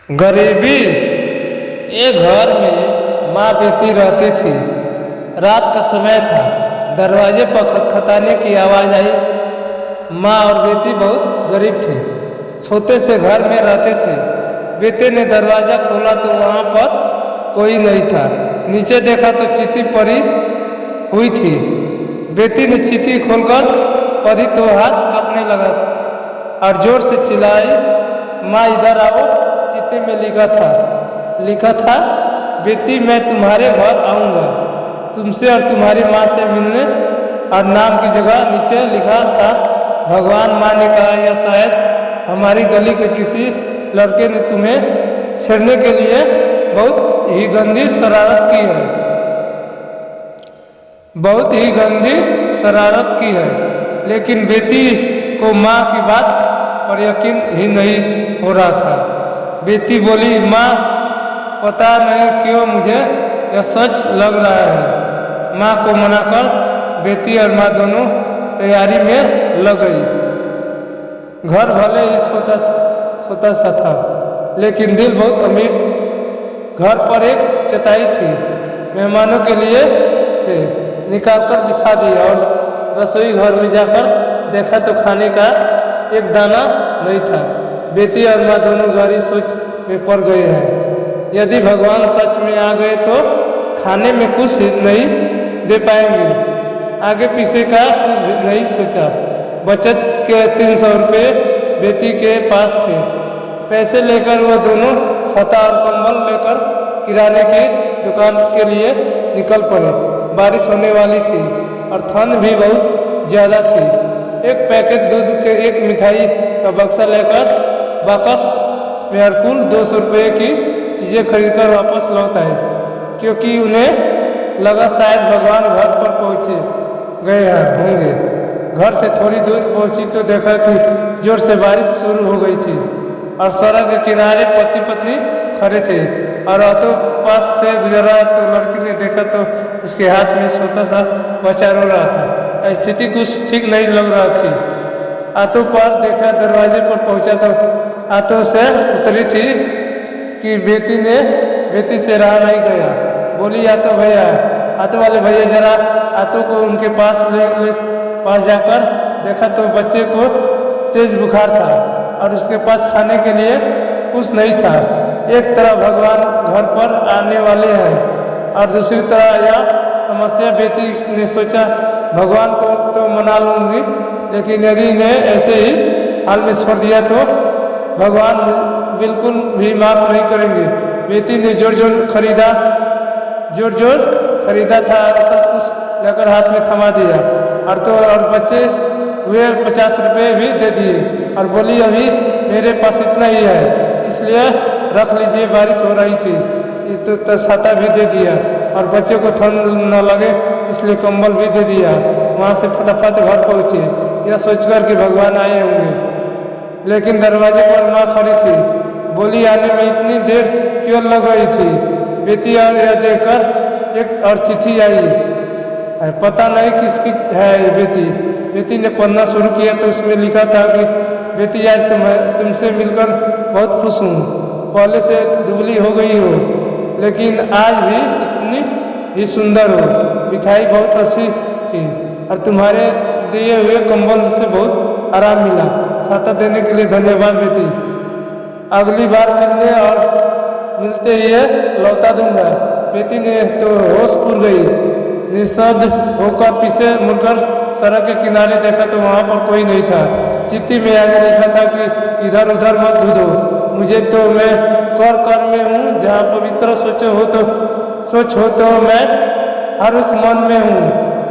गरीबी। एक घर में माँ बेटी रहती थी। रात का समय था। दरवाजे पर खटखटाने की आवाज़ आई। माँ और बेटी बहुत गरीब थे, छोटे से घर में रहते थे। बेटे ने दरवाज़ा खोला तो वहाँ पर कोई नहीं था। नीचे देखा तो चिट्ठी पड़ी हुई थी। बेटी ने चिट्ठी खोलकर पढ़ी तो हाथ कांपने लगा और जोर से चिल्लाई, माँ इधर आओ। चिट्ठी में लिखा था, बेटी मैं तुम्हारे घर आऊँगा, तुमसे और तुम्हारी माँ से मिलने। और नाम की जगह नीचे लिखा था भगवान। माँ ने कहा, यह शायद हमारी गली के किसी लड़के ने तुम्हें छेड़ने के लिए बहुत ही गंदी शरारत की है, बहुत ही गंदी शरारत की है। लेकिन बेटी को माँ की बात पर यकीन ही नहीं हो रहा था। बेटी बोली, माँ पता नहीं क्यों मुझे यह सच लग रहा है। माँ को मनाकर बेटी और माँ दोनों तैयारी में लग गई। घर भले ही छोटा सा था, लेकिन दिल बहुत अमीर। घर पर एक चटाई थी, मेहमानों के लिए थे, निकालकर बिछा दी। और रसोई घर में जाकर देखा तो खाने का एक दाना नहीं था। बेटी और माँ दोनों गहरी सोच में पड़ गए हैं। यदि भगवान सच में आ गए तो खाने में कुछ नहीं दे पाएंगे। आगे पीछे का कुछ नहीं सोचा। बचत के 300 रुपये बेटी के पास थे। पैसे लेकर वह दोनों छाता और कंबल लेकर किराने की दुकान के लिए निकल पड़े। बारिश होने वाली थी और ठंड भी बहुत ज़्यादा थी। एक पैकेट दूध के एक मिठाई का बक्सा लेकर बाकस में हर कुल 200 रुपये की चीज़ें खरीदकर वापस लौट आए, क्योंकि उन्हें लगा शायद भगवान घर पर पहुँचे गए होंगे। घर से थोड़ी दूर पहुँची तो देखा कि जोर से बारिश शुरू हो गई थी और सड़क के किनारे पति पत्नी खड़े थे। और ऑटो पास से गुजरा तो लड़की ने देखा तो उसके हाथ में छोटा सा बच्चा रो रहा था। स्थिति कुछ ठीक नहीं लग रहा थी। ऑटो पर देखा, दरवाजे पर पहुंचा तो ऑटो से उतरी थी कि बेटी से रहा नहीं गया। बोली, ऑटो भैया, ऑटो वाले भैया जरा ऑटो को उनके पास पास जाकर देखा तो बच्चे को तेज बुखार था और उसके पास खाने के लिए कुछ नहीं था। एक तरह भगवान घर पर आने वाले हैं और दूसरी तरह यह समस्या। बेटी ने सोचा, भगवान को तो मना लूँगी, लेकिन यदि इन्हें ऐसे ही हाल में छोड़ दिया तो भगवान बिल्कुल भी माफ़ नहीं करेंगे। बेटी ने जोर जोर खरीदा था और सब कुछ लेकर हाथ में थमा दिया। और बच्चे हुए 50 रुपये भी दे दिए और बोली, अभी मेरे पास इतना ही है, इसलिए रख लीजिए, बारिश हो रही थी तो छाता भी दे दिया और बच्चे को ठंड न लगे इसलिए कंबल भी दे दिया। वहाँ से फटाफट घर पहुँचे, यह सोचकर कि भगवान आए होंगे। लेकिन दरवाजे पर माँ खड़ी थी। बोली, आने में इतनी देर क्यों लग गई थी? बेटी और यह देखकर एक और चिट्ठी आई। पता नहीं किसकी है ये बेटी। बेटी ने पढ़ना शुरू किया तो उसमें लिखा था कि बेटी, आज तुमसे मिलकर बहुत खुश हूँ। पहले से दुबली हो गई हो, लेकिन आज भी इतनी ही सुंदर हो। मिठाई बहुत अच्छी थी और तुम्हारे दिए हुए कंबल से बहुत आराम मिला। छाता देने के लिए धन्यवाद बेटी। अगली बार मिलते ही लौटा दूंगा। बेटी ने तो होश उड़ गई। निशब्द होकर पीछे मुड़कर सड़क के किनारे देखा तो वहाँ पर कोई नहीं था। चिट्ठी में आगे लिखा था कि इधर उधर मत ढूंढो, मुझे तो मैं कर में हूँ। जहाँ पवित्र सोच हो तो मैं हर उस मन में हूँ।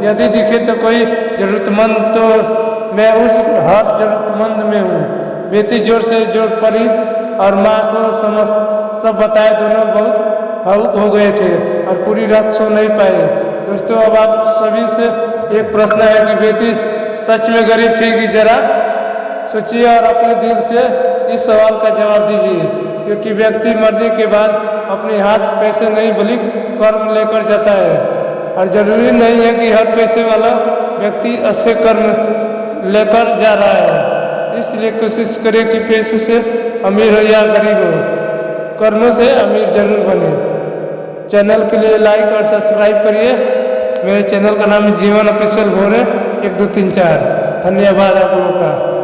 यदि दिखे तो कोई जरूरतमंद तो मैं उस हर जरूरतमंद में हूँ। बेटी जोर से जोर पड़ी और माँ को सब बताए। दोनों बहुत भावुक हो गए थे और पूरी रात सो नहीं पाए। दोस्तों, अब आप सभी से एक प्रश्न है कि बेटी सच में गरीब थी कि? जरा सोचिए और अपने दिल से इस सवाल का जवाब दीजिए, क्योंकि व्यक्ति मरने के बाद अपने हाथ पैसे नहीं बल्कि कर्म लेकर जाता है। और जरूरी नहीं है कि हर पैसे वाला व्यक्ति अच्छे कर्म लेकर जा रहा है। इसलिए कोशिश करें कि पैसे से अमीर हो या गरीब हो, कर्मों से अमीर जरूर बने। चैनल के लिए लाइक और सब्सक्राइब करिए। मेरे चैनल का नाम जीवन ऑफिशियल भोरे 1 2 3 4। धन्यवाद आप लोगों का।